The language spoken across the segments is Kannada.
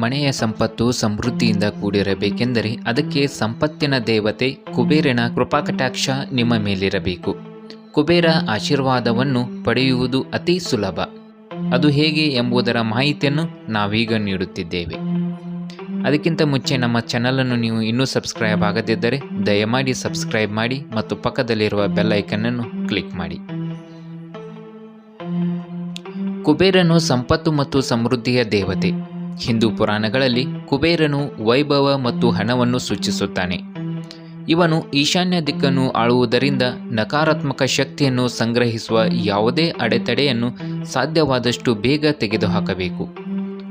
ಮನೆಯ ಸಂಪತ್ತು ಸಮೃದ್ಧಿಯಿಂದ ಕೂಡಿರಬೇಕೆಂದರೆ ಅದಕ್ಕೆ ಸಂಪತ್ತಿನ ದೇವತೆ ಕುಬೇರನ ಕೃಪಾಕಟಾಕ್ಷ ನಿಮ್ಮ ಮೇಲಿರಬೇಕು. ಕುಬೇರ ಆಶೀರ್ವಾದವನ್ನು ಪಡೆಯುವುದು ಅತಿ ಸುಲಭ. ಅದು ಹೇಗೆ ಎಂಬುದರ ಮಾಹಿತಿಯನ್ನು ನಾವೀಗ ನೀಡುತ್ತಿದ್ದೇವೆ. ಅದಕ್ಕಿಂತ ಮುಂಚೆ ನಮ್ಮ ಚಾನಲನ್ನು ನೀವು ಇನ್ನೂ ಸಬ್ಸ್ಕ್ರೈಬ್ ಆಗದಿದ್ದರೆ ದಯಮಾಡಿ ಸಬ್ಸ್ಕ್ರೈಬ್ ಮಾಡಿ ಮತ್ತು ಪಕ್ಕದಲ್ಲಿರುವ ಬೆಲ್ ಐಕನ್ನನ್ನು ಕ್ಲಿಕ್ ಮಾಡಿ. ಕುಬೇರನು ಸಂಪತ್ತು ಮತ್ತು ಸಮೃದ್ಧಿಯ ದೇವತೆ. ಹಿಂದೂ ಪುರಾಣಗಳಲ್ಲಿ ಕುಬೇರನು ವೈಭವ ಮತ್ತು ಹಣವನ್ನು ಸೂಚಿಸುತ್ತಾನೆ. ಇವನು ಈಶಾನ್ಯ ದಿಕ್ಕನ್ನು ಆಳುವುದರಿಂದ ನಕಾರಾತ್ಮಕ ಶಕ್ತಿಯನ್ನು ಸಂಗ್ರಹಿಸುವ ಯಾವುದೇ ಅಡೆತಡೆಯನ್ನು ಸಾಧ್ಯವಾದಷ್ಟು ಬೇಗ ತೆಗೆದುಹಾಕಬೇಕು.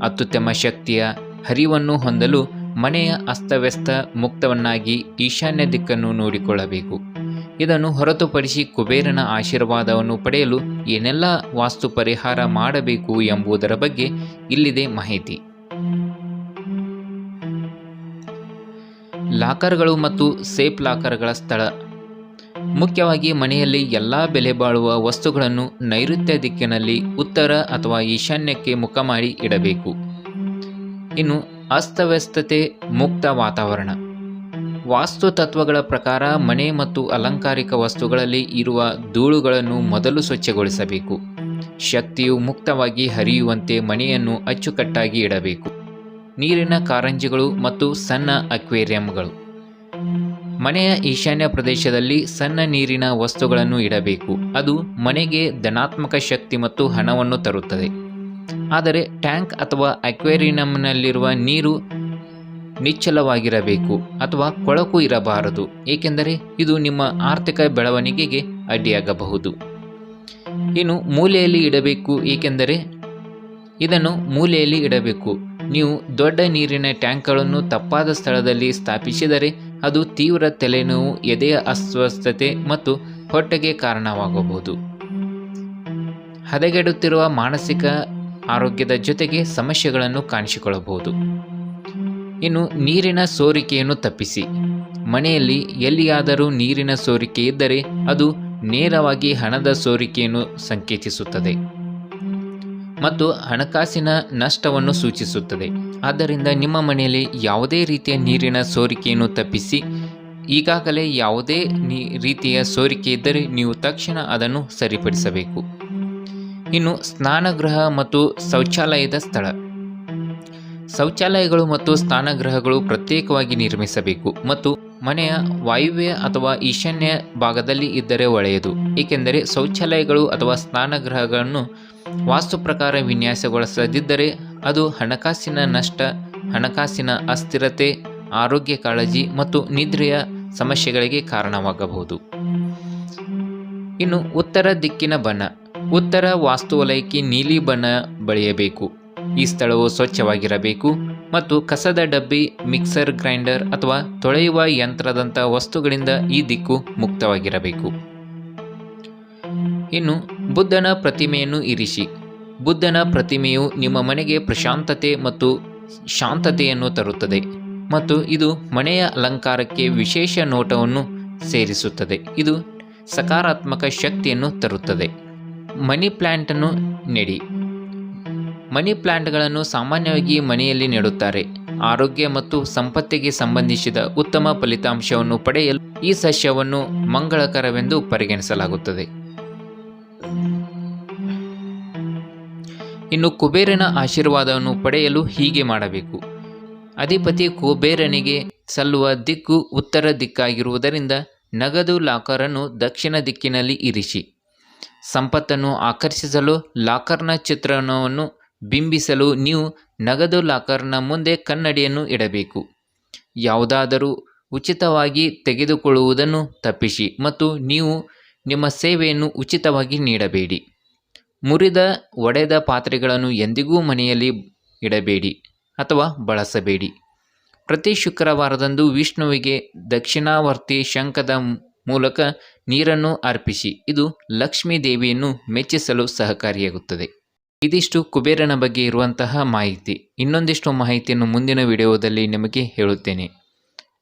ಅತ್ಯುತ್ತಮ ಶಕ್ತಿಯ ಹರಿವನ್ನು ಹೊಂದಲು ಮನೆಯ ಅಸ್ತವ್ಯಸ್ತ ಮುಕ್ತವನ್ನಾಗಿ ಈಶಾನ್ಯ ದಿಕ್ಕನ್ನು ನೋಡಿಕೊಳ್ಳಬೇಕು. ಇದನ್ನು ಹೊರತುಪಡಿಸಿ ಕುಬೇರನ ಆಶೀರ್ವಾದವನ್ನು ಪಡೆಯಲು ಏನೆಲ್ಲ ವಾಸ್ತು ಪರಿಹಾರ ಮಾಡಬೇಕು ಎಂಬುದರ ಬಗ್ಗೆ ಇಲ್ಲಿದೆ ಮಾಹಿತಿ. ಲಾಕರ್ಗಳು ಮತ್ತು ಸೇಫ್ ಲಾಕರ್ಗಳ ಸ್ಥಳ. ಮುಖ್ಯವಾಗಿ ಮನೆಯಲ್ಲಿ ಎಲ್ಲ ಬೆಲೆ ಬಾಳುವ ವಸ್ತುಗಳನ್ನು ನೈಋತ್ಯ ದಿಕ್ಕಿನಲ್ಲಿ ಉತ್ತರ ಅಥವಾ ಈಶಾನ್ಯಕ್ಕೆ ಮುಖ ಮಾಡಿ ಇಡಬೇಕು. ಇನ್ನು ಅಸ್ತವ್ಯಸ್ತತೆ ಮುಕ್ತ ವಾತಾವರಣ. ವಾಸ್ತು ತತ್ವಗಳ ಪ್ರಕಾರ ಮನೆ ಮತ್ತು ಅಲಂಕಾರಿಕ ವಸ್ತುಗಳಲ್ಲಿ ಇರುವ ಧೂಳುಗಳನ್ನು ಮೊದಲು ಸ್ವಚ್ಛಗೊಳಿಸಬೇಕು. ಶಕ್ತಿಯು ಮುಕ್ತವಾಗಿ ಹರಿಯುವಂತೆ ಮನೆಯನ್ನು ಅಚ್ಚುಕಟ್ಟಾಗಿ ಇಡಬೇಕು. ನೀರಿನ ಕಾರಂಜಿಗಳು ಮತ್ತು ಸಣ್ಣ ಅಕ್ವೇರಿಯಂಗಳು. ಮನೆಯ ಈಶಾನ್ಯ ಪ್ರದೇಶದಲ್ಲಿ ಸಣ್ಣ ನೀರಿನ ವಸ್ತುಗಳನ್ನು ಇಡಬೇಕು. ಅದು ಮನೆಗೆ ಧನಾತ್ಮಕ ಶಕ್ತಿ ಮತ್ತು ಹಣವನ್ನು ತರುತ್ತದೆ. ಆದರೆ ಟ್ಯಾಂಕ್ ಅಥವಾ ಅಕ್ವೇರಿಯಂನಲ್ಲಿರುವ ನೀರು ನಿಶ್ಚಲವಾಗಿರಬೇಕು ಅಥವಾ ಕೊಳಕು ಇರಬಾರದು, ಏಕೆಂದರೆ ಇದು ನಿಮ್ಮ ಆರ್ಥಿಕ ಬೆಳವಣಿಗೆಗೆ ಅಡ್ಡಿಯಾಗಬಹುದು. ಇನ್ನು ಮೂಲೆಯಲ್ಲಿ ಇಡಬೇಕು, ಏಕೆಂದರೆ ಇದನ್ನು ಮೂಲೆಯಲ್ಲಿ ಇಡಬೇಕು. ನೀವು ದೊಡ್ಡ ನೀರಿನ ಟ್ಯಾಂಕ್ಗಳನ್ನು ತಪ್ಪಾದ ಸ್ಥಳದಲ್ಲಿ ಸ್ಥಾಪಿಸಿದರೆ ಅದು ತೀವ್ರ ತಲೆನೋವು, ಎದೆಯ ಅಸ್ವಸ್ಥತೆ ಮತ್ತು ಹೊಟ್ಟೆಗೆ ಕಾರಣವಾಗಬಹುದು. ಹದಗೆಡುತ್ತಿರುವ ಮಾನಸಿಕ ಆರೋಗ್ಯದ ಜೊತೆಗೆ ಸಮಸ್ಯೆಗಳನ್ನು ಕಾಣಿಸಿಕೊಳ್ಳಬಹುದು. ಇನ್ನು ನೀರಿನ ಸೋರಿಕೆಯನ್ನು ತಪ್ಪಿಸಿ. ಮನೆಯಲ್ಲಿ ಎಲ್ಲಿಯಾದರೂ ನೀರಿನ ಸೋರಿಕೆ ಇದ್ದರೆ ಅದು ನೇರವಾಗಿ ಹಣದ ಸೋರಿಕೆಯನ್ನು ಸಂಕೇತಿಸುತ್ತದೆ ಮತ್ತು ಹಣಕಾಸಿನ ನಷ್ಟವನ್ನು ಸೂಚಿಸುತ್ತದೆ. ಆದ್ದರಿಂದ ನಿಮ್ಮ ಮನೆಯಲ್ಲಿ ಯಾವುದೇ ರೀತಿಯ ನೀರಿನ ಸೋರಿಕೆಯನ್ನು ತಪ್ಪಿಸಿ. ಈಗಾಗಲೇ ಯಾವುದೇ ರೀತಿಯ ಸೋರಿಕೆ ಇದ್ದರೆ ನೀವು ತಕ್ಷಣ ಅದನ್ನು ಸರಿಪಡಿಸಬೇಕು. ಇನ್ನು ಸ್ನಾನಗೃಹ ಮತ್ತು ಶೌಚಾಲಯದ ಸ್ಥಳ. ಶೌಚಾಲಯಗಳು ಮತ್ತು ಸ್ನಾನಗೃಹಗಳು ಪ್ರತ್ಯೇಕವಾಗಿ ನಿರ್ಮಿಸಬೇಕು ಮತ್ತು ಮನೆಯ ವಾಯುವ್ಯ ಅಥವಾ ಈಶಾನ್ಯ ಭಾಗದಲ್ಲಿ ಇದ್ದರೆ ಒಳ್ಳೆಯದು, ಏಕೆಂದರೆ ಶೌಚಾಲಯಗಳು ಅಥವಾ ಸ್ನಾನಗೃಹಗಳನ್ನು ವಾಸ್ತು ಪ್ರಕಾರ ವಿನ್ಯಾಸಗೊಳಿಸದಿದ್ದರೆ ಅದು ಹಣಕಾಸಿನ ನಷ್ಟ, ಹಣಕಾಸಿನ ಅಸ್ಥಿರತೆ, ಆರೋಗ್ಯ ಕಾಳಜಿ ಮತ್ತು ನಿದ್ರೆಯ ಸಮಸ್ಯೆಗಳಿಗೆ ಕಾರಣವಾಗಬಹುದು. ಇನ್ನು ಉತ್ತರ ದಿಕ್ಕಿನ ಬಣ್ಣ. ಉತ್ತರ ವಾಸ್ತುವಲಯಕ್ಕೆ ನೀಲಿ ಬಣ್ಣ ಬಳಿಯಬೇಕು. ಈ ಸ್ಥಳವು ಸ್ವಚ್ಛವಾಗಿರಬೇಕು ಮತ್ತು ಕಸದ ಡಬ್ಬಿ, ಮಿಕ್ಸರ್ ಗ್ರೈಂಡರ್ ಅಥವಾ ತೊಳೆಯುವ ಯಂತ್ರದಂಥ ವಸ್ತುಗಳಿಂದ ಈ ದಿಕ್ಕು ಮುಕ್ತವಾಗಿರಬೇಕು. ಇನ್ನು ಬುದ್ಧನ ಪ್ರತಿಮೆಯನ್ನು ಇರಿಸಿ. ಬುದ್ಧನ ಪ್ರತಿಮೆಯು ನಿಮ್ಮ ಮನೆಗೆ ಪ್ರಶಾಂತತೆ ಮತ್ತು ಶಾಂತತೆಯನ್ನು ತರುತ್ತದೆ ಮತ್ತು ಇದು ಮನೆಯ ಅಲಂಕಾರಕ್ಕೆ ವಿಶೇಷ ನೋಟವನ್ನು ಸೇರಿಸುತ್ತದೆ. ಇದು ಸಕಾರಾತ್ಮಕ ಶಕ್ತಿಯನ್ನು ತರುತ್ತದೆ. ಮನಿ ಪ್ಲ್ಯಾಂಟನ್ನು ನೆಡಿ. ಮನಿ ಪ್ಲ್ಯಾಂಟ್ಗಳನ್ನು ಸಾಮಾನ್ಯವಾಗಿ ಮನೆಯಲ್ಲಿ ನೆಡುತ್ತಾರೆ. ಆರೋಗ್ಯ ಮತ್ತು ಸಂಪತ್ತಿಗೆ ಸಂಬಂಧಿಸಿದ ಉತ್ತಮ ಫಲಿತಾಂಶವನ್ನು ಪಡೆಯಲು ಈ ಸಸ್ಯವನ್ನು ಮಂಗಳಕರವೆಂದು ಪರಿಗಣಿಸಲಾಗುತ್ತದೆ. ಇನ್ನು ಕುಬೇರನ ಆಶೀರ್ವಾದವನ್ನು ಪಡೆಯಲು ಹೀಗೆ ಮಾಡಬೇಕು. ಅಧಿಪತಿ ಕುಬೇರನಿಗೆ ಸಲ್ಲುವ ದಿಕ್ಕು ಉತ್ತರ ದಿಕ್ಕಾಗಿರುವುದರಿಂದ ನಗದು ಲಾಕರನ್ನು ದಕ್ಷಿಣ ದಿಕ್ಕಿನಲ್ಲಿ ಇರಿಸಿ. ಸಂಪತ್ತನ್ನು ಆಕರ್ಷಿಸಲು ಲಾಕರ್ನ ಚಿತ್ರಣವನ್ನು ಬಿಂಬಿಸಲು ನೀವು ನಗದು ಲಾಕರ್ನ ಮುಂದೆ ಕನ್ನಡಿಯನ್ನು ಇಡಬೇಕು. ಯಾವುದಾದರೂ ಉಚಿತವಾಗಿ ತೆಗೆದುಕೊಳ್ಳುವುದನ್ನು ತಪ್ಪಿಸಿ ಮತ್ತು ನೀವು ನಿಮ್ಮ ಸೇವೆಯನ್ನು ಉಚಿತವಾಗಿ ನೀಡಬೇಡಿ. ಮುರಿದ ಒಡೆದ ಪಾತ್ರೆಗಳನ್ನು ಎಂದಿಗೂ ಮನೆಯಲ್ಲಿ ಇಡಬೇಡಿ ಅಥವಾ ಬಳಸಬೇಡಿ. ಪ್ರತಿ ಶುಕ್ರವಾರದಂದು ವಿಷ್ಣುವಿಗೆ ದಕ್ಷಿಣಾವರ್ತಿ ಶಂಖದ ಮೂಲಕ ನೀರನ್ನು ಅರ್ಪಿಸಿ. ಇದು ಲಕ್ಷ್ಮೀ ದೇವಿಯನ್ನು ಮೆಚ್ಚಿಸಲು ಸಹಕಾರಿಯಾಗುತ್ತದೆ. ಇದಿಷ್ಟು ಕುಬೇರನ ಬಗ್ಗೆ ಇರುವಂತಹ ಮಾಹಿತಿ. ಇನ್ನೊಂದಿಷ್ಟು ಮಾಹಿತಿಯನ್ನು ಮುಂದಿನ ವಿಡಿಯೋದಲ್ಲಿ ನಿಮಗೆ ಹೇಳುತ್ತೇನೆ.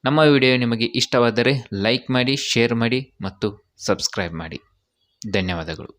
ನಮ್ಮ ವಿಡಿಯೋ ನಿಮಗೆ ಇಷ್ಟವಾದರೆ ಲೈಕ್ ಮಾಡಿ, ಶೇರ್ ಮಾಡಿ ಮತ್ತು ಸಬ್ಸ್ಕ್ರೈಬ್ ಮಾಡಿ. ಧನ್ಯವಾದಗಳು.